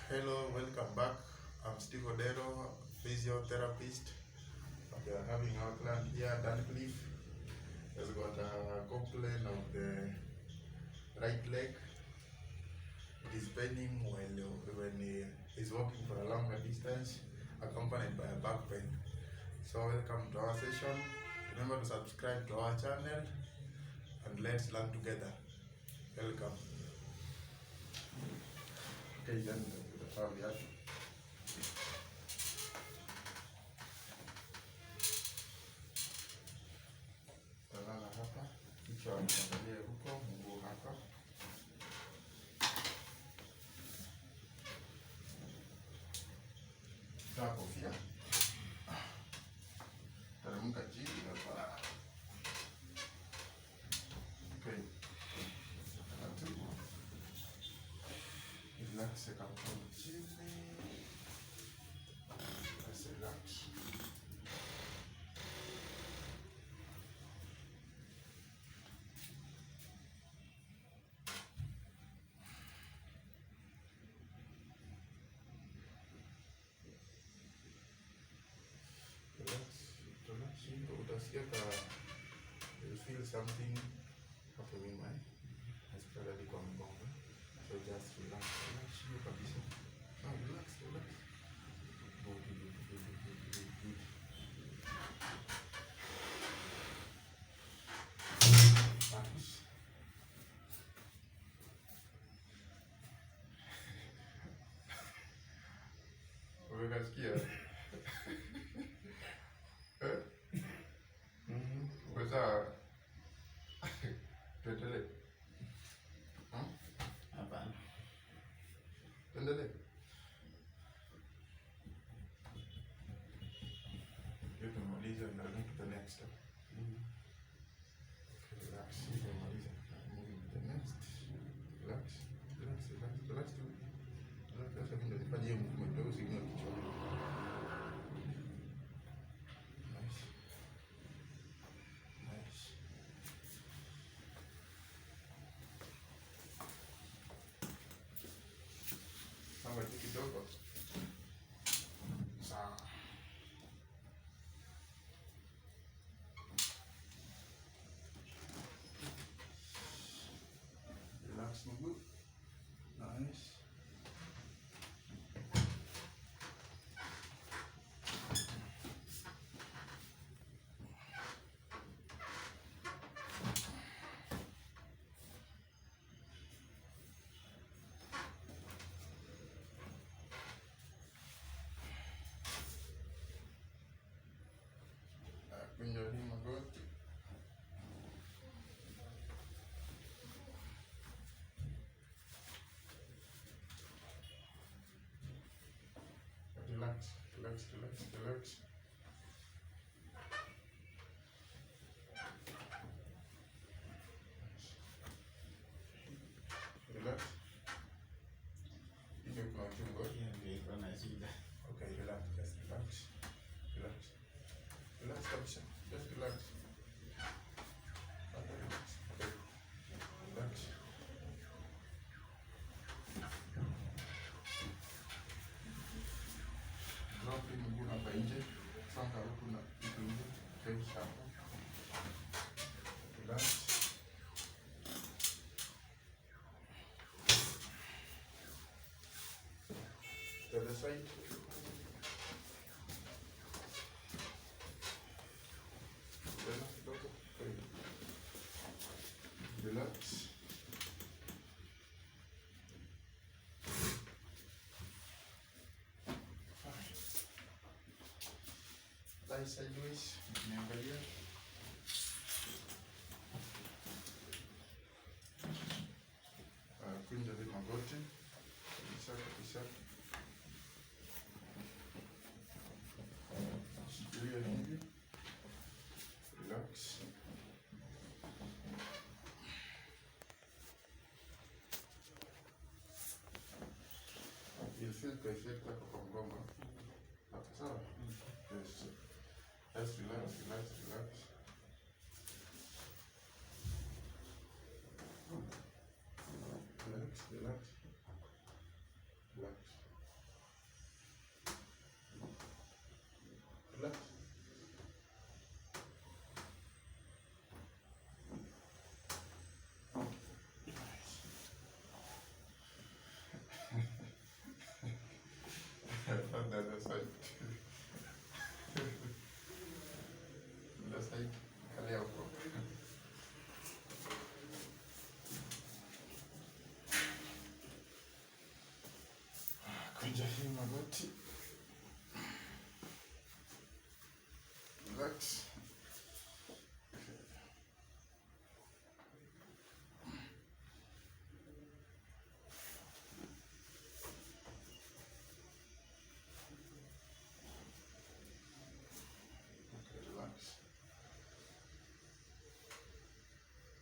Hello, welcome back. I'm Steve Odero, physiotherapist. We are having our client here, Dancliff. Has got a complaint of the right leg. It is paining when he is walking for a longer distance, accompanied by a back pain. So welcome to our session. Remember to subscribe to our channel and let's learn together. Welcome. Okay, then the talala hapa, kichwa angalia huko, mguu hapa. Toa kofia. Teremka chini hapa. Okay. Relax kampuni chini. Let's relax. You feel something happening, right? Especially kwa mgongo. So just relax, relax hiyo kabisa. Relax, relax. Good, good, good, good, good, good. Nice. Umekasikia? Sawa. Tuendelee. Hapana. Tuendelee. Tumemaliza na move to the next step. Relax. Tumemaliza. Moving to the next. Relax. Relax. Relax. Relax. Relax. Ndio nifanyie movement ndio usiingie kichwa. Nice. Nice. Samba tu kidogo. Sawa. Relax mguu. Nice. Kunja hii magoti. Relax, relax, relax, relax. Relax. Hiyo kuna chungo. Ndio iko na shida. Okay, relax, just relax. Relax. Relax kabisa. Just relax. Okay, relax. Okay. Relax. Drop hii mguu hapa nje. Songa huku na huku nje. Face hapa. Relax. To the side. Tena kidogo. Okay. Relax. Lie sideways. Niangalia. Kunja hii magoti. Kabisa kabisa. Shikilia hivi. Relax. You feel the effect kwa mgongo. Sawa? Yes. Just relax, relax, relax. Relax, relax. Relax. magoti. Relax.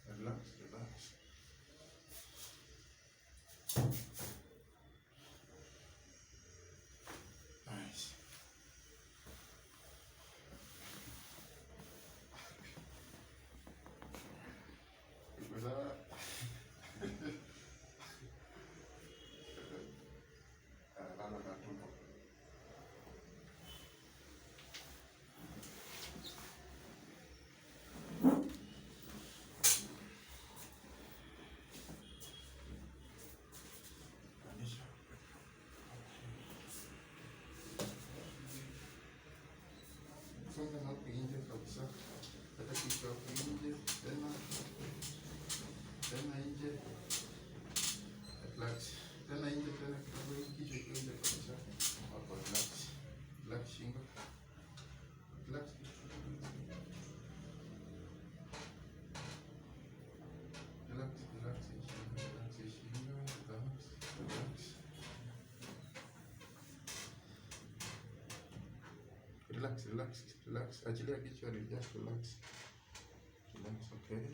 Relax, relax. Nice. Without lala na tumbo. Anisha. Songa na hapo nje kabisa. Hata kichwa hapo nje tena nje. Relax. Tena nje tena kidogo kichwa iko nje kabisa. Hapo relax. Relax shingo. Relax. Relax, relax shingo. Relax shingo. Relax. Relax. Relax, relax, relax. Achilia kichwa, just relax. Relax, okay.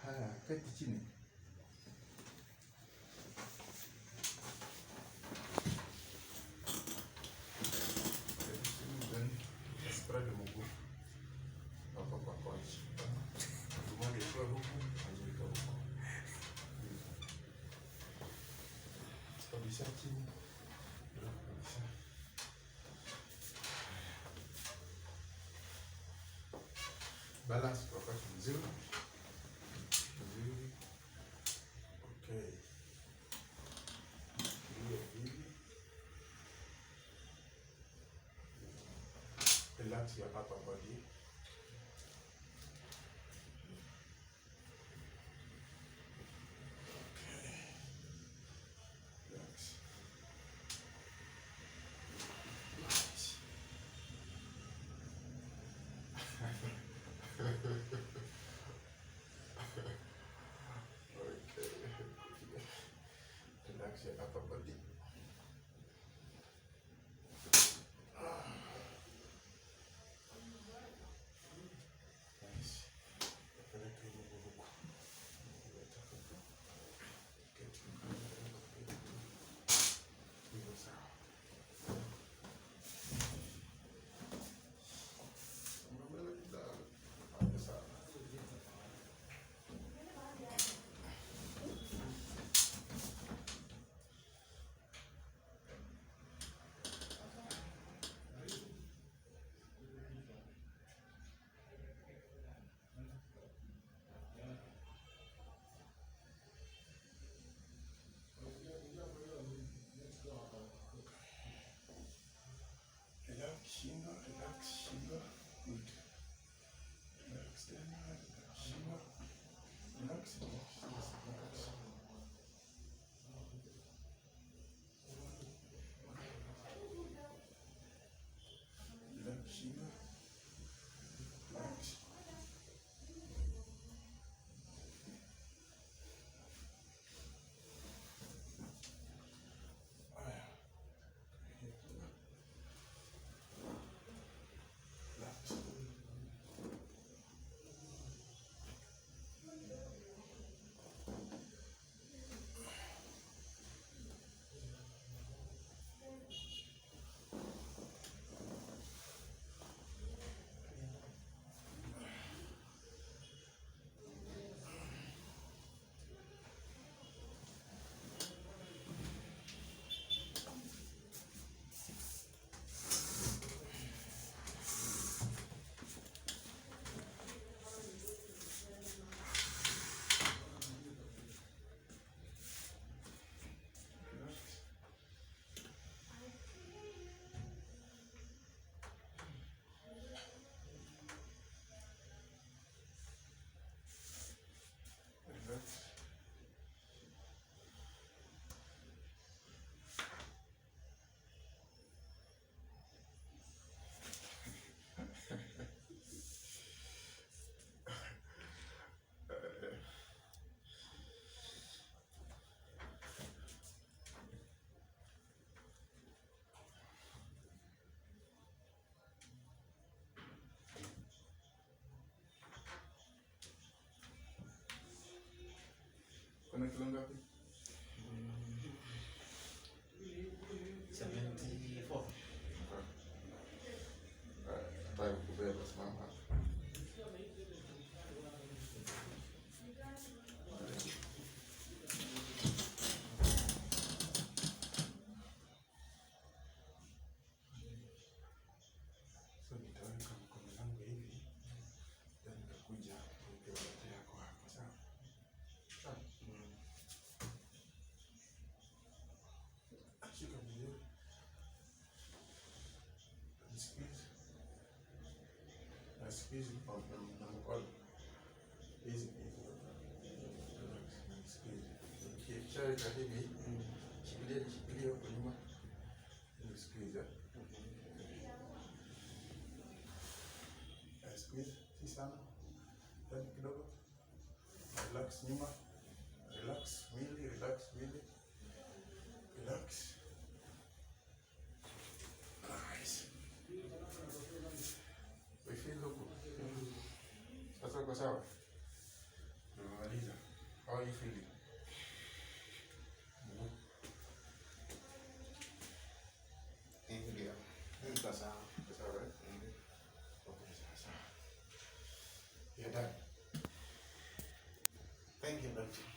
Haya, keti chini. Keti chini, then spread mguu hapa kwa kochi. Tumwage kwa huku, azulika huku. Kabisa chini. Kabisa. Balance kwa wakati mzima. Okay. Relax your upper body. Okay. Relax. Nice. Okay. Relax your upper body. Nice. Peleka mguu huku. Hivyo sawa. Mbele kidogo. Hapo sawa. Relax shingo, relax shingo. Good. Relax tena, relax shingo. Relax, relax, yes, relax. Relax shingo. Relax. Haya. Relax. na kilo ngapi? 74. Nataka kubeba, simama. So nitaweka mkono wangu hivi, then nitakuja kuweka yote yako hapo, sawa? Sawa. Shika vizuri. Squeeze. Squeeze na mkono. Hizi. Squeeze. Ukishaweka hivi, shikilia huko nyuma. Squeeze. Squeeze, si sana. Then kidogo. Relax nyuma. Relax mwili, relax mwili. Relax. Nice. We feel huko. Sasa uko sawa? Tumemaliza. How are you feeling? Ndio. Niko sawa. Uko sawa, right? Okay, sawa. You're done. Thank you, Doctor.